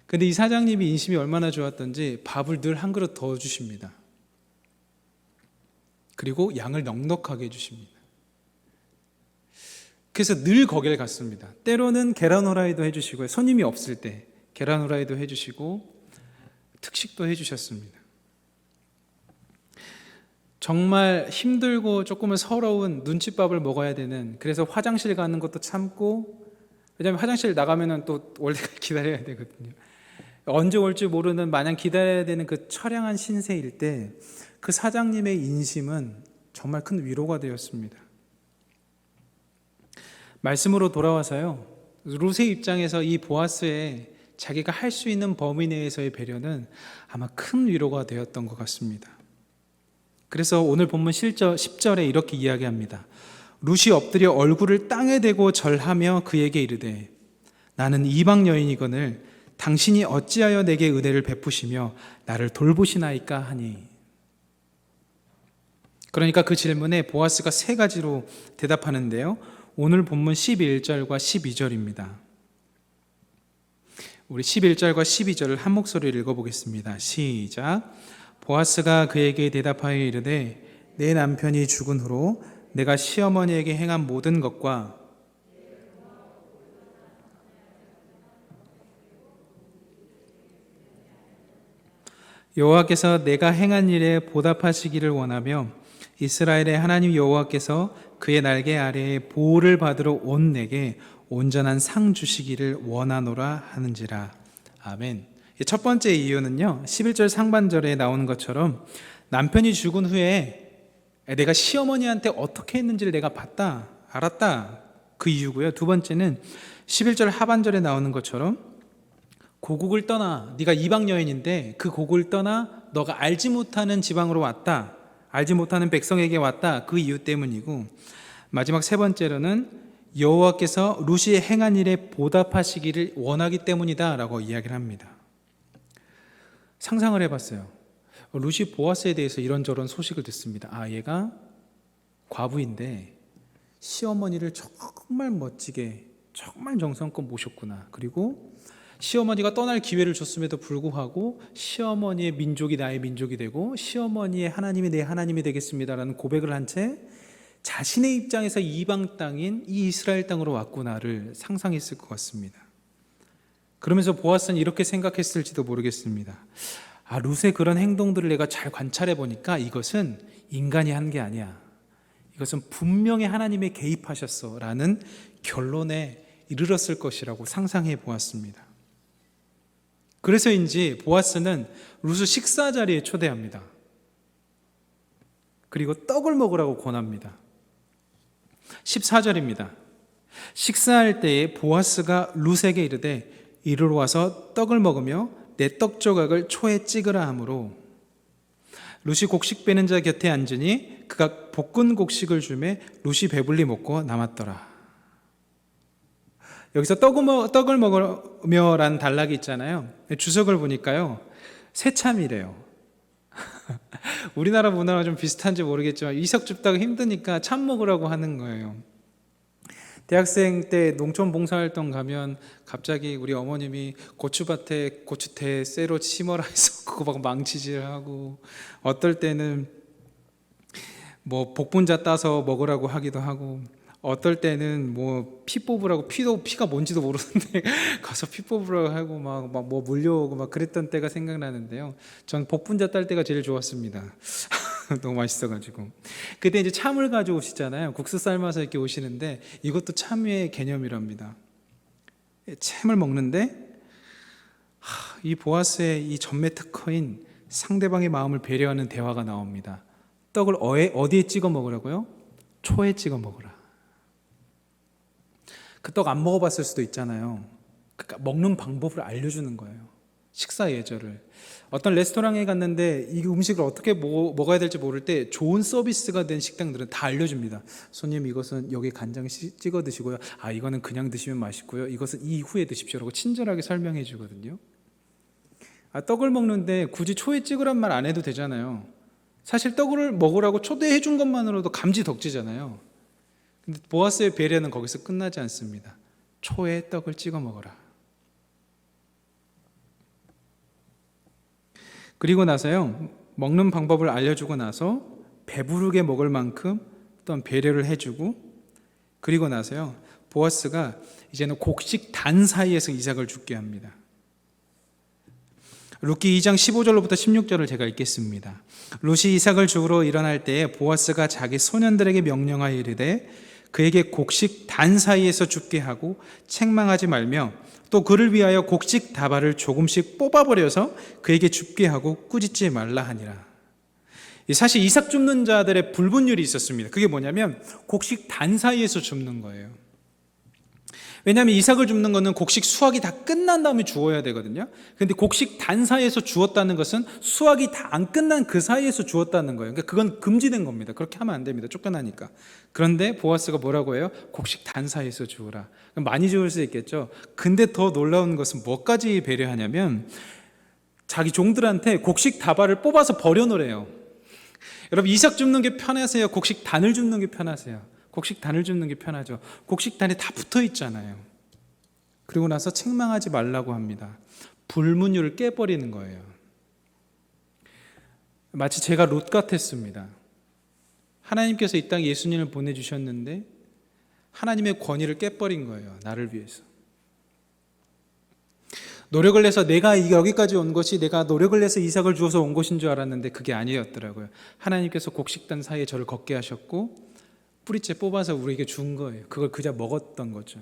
근데 이 사장님이 인심이 얼마나 좋았던지 밥을 늘 한 그릇 더 주십니다. 그리고 양을 넉넉하게 해주십니다. 그래서 늘 거기를 갔습니다. 때로는 계란 후라이도 해주시고요. 손님이 없을 때 계란 후라이도 해주시고 특식도 해주셨습니다. 정말 힘들고 조금은 서러운 눈칫밥을 먹어야 되는, 그래서 화장실 가는 것도 참고, 왜냐하면 화장실 나가면 또 원래 기다려야 되거든요. 언제 올지 모르는 마냥 기다려야 되는 그 처량한 신세일 때 그 사장님의 인심은 정말 큰 위로가 되었습니다. 말씀으로 돌아와서요, 룻의 입장에서 이 보아스의 자기가 할 수 있는 범위 내에서의 배려는 아마 큰 위로가 되었던 것 같습니다. 그래서 오늘 본문 10절에 이렇게 이야기합니다. 룻이 엎드려 얼굴을 땅에 대고 절하며 그에게 이르되 나는 이방 여인이거늘 당신이 어찌하여 내게 은혜를 베푸시며 나를 돌보시나이까 하니. 그러니까 그 질문에 보아스가 3가지로 대답하는데요, 오늘 본문 11절과 12절입니다. 우리 11절과 12절을 한 목소리로 읽어보겠습니다. 시작. 보아스가 그에게 대답하여 이르되 내 남편이 죽은 후로 내가 시어머니에게 행한 모든 것과 여호와께서 내가 행한 일에 보답하시기를 원하며 이스라엘의 하나님 여호와께서 그의 날개 아래에 보호를 받으러 온 내게 온전한 상 주시기를 원하노라 하는지라. 아멘. 첫 번째 이유는요, 11절 상반절에 나오는 것처럼 남편이 죽은 후에 내가 시어머니한테 어떻게 했는지를 내가 봤다, 알았다, 그 이유고요. 두 번째는 11절 하반절에 나오는 것처럼 고국을 떠나, 네가 이방 여인인데 그 고국을 떠나 너가 알지 못하는 지방으로 왔다, 알지 못하는 백성에게 왔다, 그 이유 때문이고, 마지막 3번째로는 여호와께서 룻이 행한 일에 보답하시기를 원하기 때문이다 라고 이야기를 합니다. 상상을 해봤어요. 룻이 보아스에 대해서 이런저런 소식을 듣습니다. 아, 얘가 과부인데 시어머니를 정말 멋지게 정말 정성껏 모셨구나. 그리고 시어머니가 떠날 기회를 줬음에도 불구하고 시어머니의 민족이 나의 민족이 되고 시어머니의 하나님이 내 하나님이 되겠습니다라는 고백을 한 채 자신의 입장에서 이방 땅인 이 이스라엘 땅으로 왔구나를 상상했을 것 같습니다. 그러면서 보아스는 이렇게 생각했을지도 모르겠습니다. 아, 룻의 그런 행동들을 내가 잘 관찰해 보니까 이것은 인간이 한 게 아니야. 이것은 분명히 하나님이 개입하셨어 라는 결론에 이르렀을 것이라고 상상해 보았습니다. 그래서인지 보아스는 룻을 식사 자리에 초대합니다. 그리고 떡을 먹으라고 권합니다. 14절입니다. 식사할 때에 보아스가 룻에게 이르되 이리로 와서 떡을 먹으며 내 떡 조각을 초에 찍으라 하므로 룻이 곡식 빼는 자 곁에 앉으니 그가 볶은 곡식을 주매 룻이 배불리 먹고 남았더라. 여기서 떡을 먹으며 라는 단락이 있잖아요. 주석을 보니까요, 새참이래요. 우리나라 문화와 좀 비슷한지 모르겠지만 이삭 줍다가 힘드니까 참 먹으라고 하는 거예요. 대학생 때 농촌 봉사활동 가면 갑자기 우리 어머님이 고추밭에 고추대 쇠로 심어라 해서 그거 막 망치질하고, 어떨 때는 뭐 복분자 따서 먹으라고 하기도 하고, 어떨 때는 뭐 피 뽑으라고, 피가 뭔지도 모르는데 가서 피 뽑으라고 하고 막 뭐 물려오고 막 그랬던 때가 생각나는데요. 전 복분자 딸 때가 제일 좋았습니다. 너무 맛있어가지고. 그때 이제 참을 가져오시잖아요. 국수 삶아서 이렇게 오시는데 이것도 참의 개념이랍니다. 참을 먹는데 이 보아스의 이 전매 특허인 상대방의 마음을 배려하는 대화가 나옵니다. 떡을 어디에 찍어 먹으라고요? 초에 찍어 먹으라. 그 떡 안 먹어봤을 수도 있잖아요. 그러니까 먹는 방법을 알려주는 거예요. 식사 예절을. 어떤 레스토랑에 갔는데 이 음식을 어떻게 먹어야 될지 모를 때 좋은 서비스가 된 식당들은 다 알려줍니다. 손님, 이것은 여기 간장 찍어 드시고요. 아, 이거는 그냥 드시면 맛있고요. 이것은 이후에 드십시오라고 친절하게 설명해 주거든요. 떡을 먹는데 굳이 초에 찍으란 말 안 해도 되잖아요. 사실 떡을 먹으라고 초대해 준 것만으로도 감지덕지잖아요. 근데 보아스의 배려는 거기서 끝나지 않습니다. 초에 떡을 찍어 먹어라. 그리고 나서요, 먹는 방법을 알려주고 나서 배부르게 먹을 만큼 어떤 배려를 해주고, 그리고 나서요, 보아스가 이제는 곡식 단 사이에서 이삭을 죽게 합니다. 룻기 2장 15절로부터 16절을 제가 읽겠습니다. 룻이 이삭을 죽으러 일어날 때에 보아스가 자기 소년들에게 명령하여 이르되 그에게 곡식 단 사이에서 죽게 하고 책망하지 말며 또 그를 위하여 곡식 다발을 조금씩 뽑아버려서 그에게 죽게 하고 꾸짖지 말라 하니라. 사실 이삭 줍는 자들의 불분율이 있었습니다. 그게 뭐냐면 곡식 단 사이에서 줍는 거예요. 왜냐하면 이삭을 줍는 것은 곡식 수확이 다 끝난 다음에 주어야 되거든요. 그런데 곡식 단 사이에서 주었다는 것은 수확이 다 안 끝난 그 사이에서 주었다는 거예요. 그러니까 그건 금지된 겁니다. 그렇게 하면 안 됩니다. 쫓겨나니까. 그런데 보아스가 뭐라고 해요? 곡식 단 사이에서 주어라. 많이 주을 수 있겠죠. 근데 더 놀라운 것은 뭐까지 배려하냐면 자기 종들한테 곡식 다발을 뽑아서 버려놓으래요. 여러분, 이삭 줍는 게 편하세요? 곡식 단을 줍는 게 편하세요? 곡식 단을 줍는 게 편하죠. 곡식 단이 다 붙어 있잖아요. 그리고 나서 책망하지 말라고 합니다. 불문율을 깨버리는 거예요. 마치 제가 롯 같았습니다. 하나님께서 이 땅에 예수님을 보내주셨는데 하나님의 권위를 깨버린 거예요. 나를 위해서. 노력을 해서 내가 여기까지 온 것이 내가 노력을 해서 이삭을 주어서 온 것인 줄 알았는데 그게 아니었더라고요. 하나님께서 곡식단 사이에 저를 걷게 하셨고 뿌리째 뽑아서 우리에게 준 거예요. 그걸 그저 먹었던 거죠.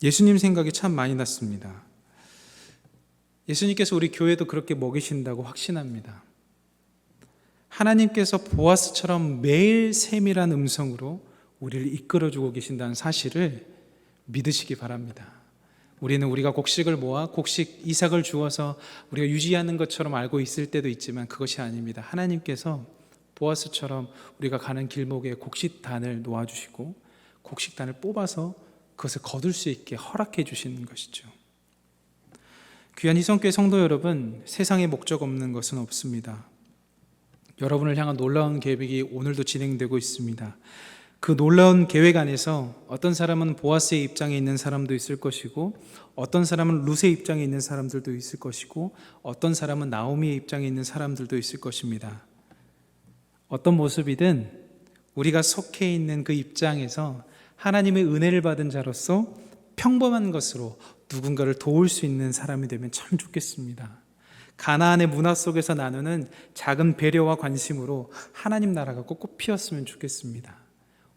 예수님 생각이 참 많이 났습니다. 예수님께서 우리 교회도 그렇게 먹이신다고 확신합니다. 하나님께서 보아스처럼 매일 세밀한 음성으로 우리를 이끌어주고 계신다는 사실을 믿으시기 바랍니다. 우리는 우리가 곡식을 모아 곡식 이삭을 주어서 우리가 유지하는 것처럼 알고 있을 때도 있지만 그것이 아닙니다. 하나님께서 보아스처럼 우리가 가는 길목에 곡식단을 놓아주시고 곡식단을 뽑아서 그것을 거둘 수 있게 허락해 주시는 것이죠. 귀한 희성교회 성도 여러분, 세상에 목적 없는 것은 없습니다. 여러분을 향한 놀라운 계획이 오늘도 진행되고 있습니다. 그 놀라운 계획 안에서 어떤 사람은 보아스의 입장에 있는 사람도 있을 것이고 어떤 사람은 룻의 입장에 있는 사람들도 있을 것이고 어떤 사람은 나오미의 입장에 있는 사람들도 있을 것입니다. 어떤 모습이든 우리가 속해 있는 그 입장에서 하나님의 은혜를 받은 자로서 평범한 것으로 누군가를 도울 수 있는 사람이 되면 참 좋겠습니다. 가나안의 문화 속에서 나누는 작은 배려와 관심으로 하나님 나라가 꼭꼭 피었으면 좋겠습니다.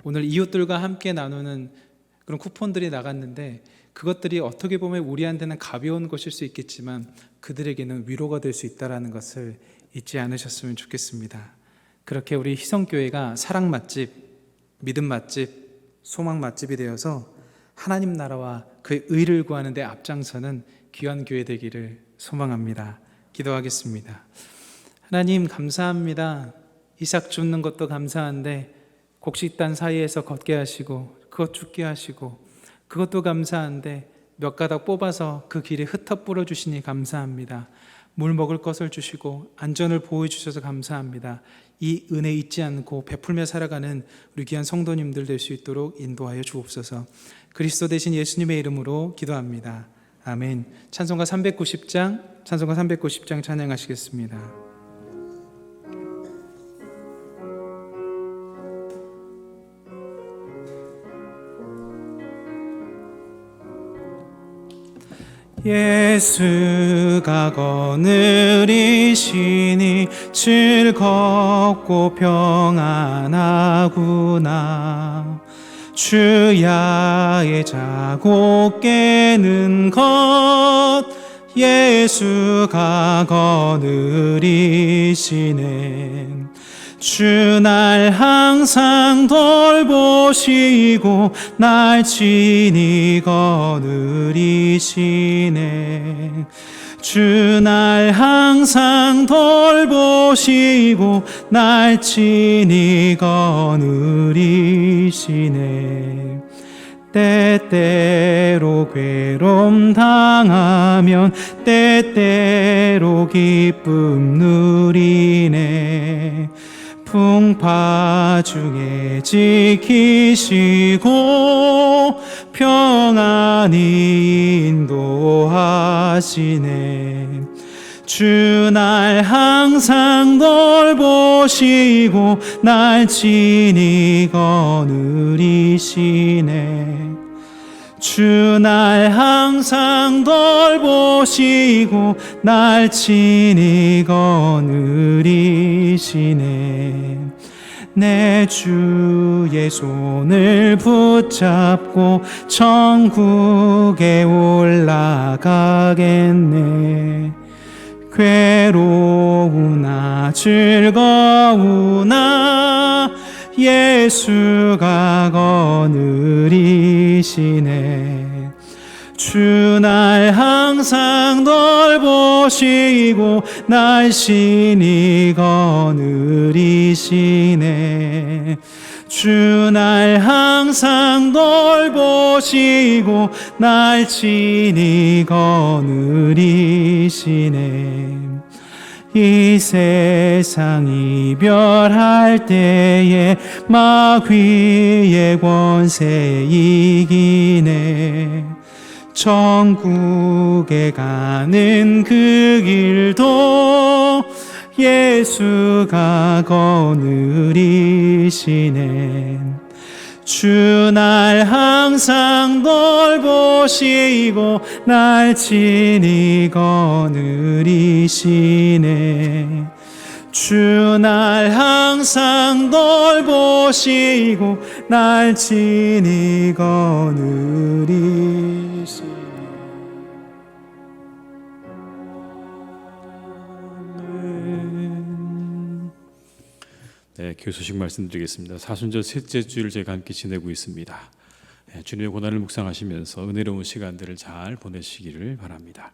오늘 이웃들과 함께 나누는 그런 쿠폰들이 나갔는데 그것들이 어떻게 보면 우리한테는 가벼운 것일 수 있겠지만 그들에게는 위로가 될 수 있다는 것을 잊지 않으셨으면 좋겠습니다. 그렇게 우리 희성교회가 사랑 맛집, 믿음 맛집, 소망 맛집이 되어서 하나님 나라와 그의 의를 구하는 데 앞장서는 귀한 교회 되기를 소망합니다. 기도하겠습니다. 하나님 감사합니다. 이삭 줍는 것도 감사한데 곡식단 사이에서 걷게 하시고 그것 죽게 하시고 그것도 감사한데 몇 가닥 뽑아서 그 길에 흩어 뿌려주시니 감사합니다. 물 먹을 것을 주시고 안전을 보호해 주셔서 감사합니다. 이 은혜 잊지 않고 베풀며 살아가는 우리 귀한 성도님들 될 수 있도록 인도하여 주옵소서. 그리스도 대신 예수님의 이름으로 기도합니다. 아멘. 찬송가 390장 찬양하시겠습니다. 예수가 거느리시니 즐겁고 평안하구나. 주야의 자고 깨는 것 예수가 거느리시네. 주 날 항상 돌보시고 날 친히 거느리시네. 주 날 항상 돌보시고 날 친히 거느리시네. 때때로 괴로움 당하면 때때로 기쁨 누리네. 풍파 중에 지키시고 평안히 인도하시네. 주 날 항상 돌보시고 날 친히 거느리시네. 주 날 항상 돌보시고 날 친히 거느리시네. 내 주의 손을 붙잡고 천국에 올라가겠네. 괴로우나 즐거우나 예수가 거느리시네. 주 날 항상 돌보시고 날 친히 거느리시네. 주 날 항상 돌보시고 날 친히 거느리시네. 이 세상 이별할 때에 마귀의 권세 이기네. 천국에 가는 그 길도 예수가 거느리시네. 주 날 항상 돌보시고 날 친히 거느리시네. 주 날 항상 돌보시고 날 친히 거느리시네. 네, 교회 소식 말씀드리겠습니다. 사순절 셋째 주일 제가 함께 지내고 있습니다. 네, 주님의 고난을 묵상하시면서 은혜로운 시간들을 잘 보내시기를 바랍니다.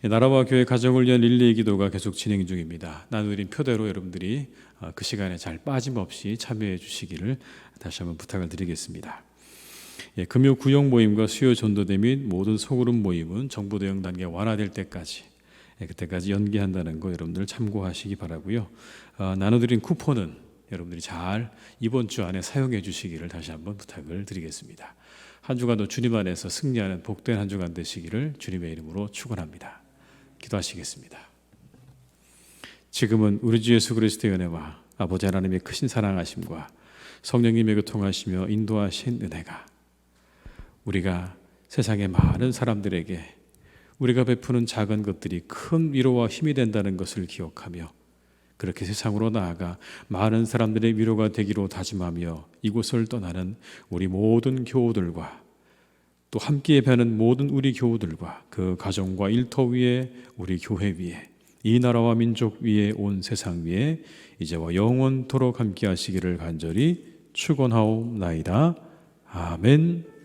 나라와 교회 가정을 위한 릴레이 기도가 계속 진행 중입니다. 나누어드린 표대로 여러분들이 그 시간에 잘 빠짐없이 참여해 주시기를 다시 한번 부탁을 드리겠습니다. 금요 구역 모임과 수요 전도대 및 모든 소그룹 모임은 정부 대응 단계 완화될 때까지 그때까지 연기한다는 거 여러분들 참고하시기 바라고요. 나눠드린 쿠폰은 여러분들이 잘 이번 주 안에 사용해 주시기를 다시 한번 부탁을 드리겠습니다. 한 주간도 주님 안에서 승리하는 복된 한 주간 되시기를 주님의 이름으로 축원합니다. 기도하시겠습니다. 지금은 우리 주 예수 그리스도의 은혜와 아버지 하나님의 크신 사랑하심과 성령님의 교통하시며 인도하신 은혜가 우리가 세상의 많은 사람들에게 우리가 베푸는 작은 것들이 큰 위로와 힘이 된다는 것을 기억하며 그렇게 세상으로 나아가 많은 사람들의 위로가 되기로 다짐하며 이곳을 떠나는 우리 모든 교우들과 또 함께 예배하는 모든 우리 교우들과 그 가정과 일터 위에 우리 교회 위에 이 나라와 민족 위에 온 세상 위에 이제와 영원토록 함께 하시기를 간절히 축원하옵나이다. 아멘.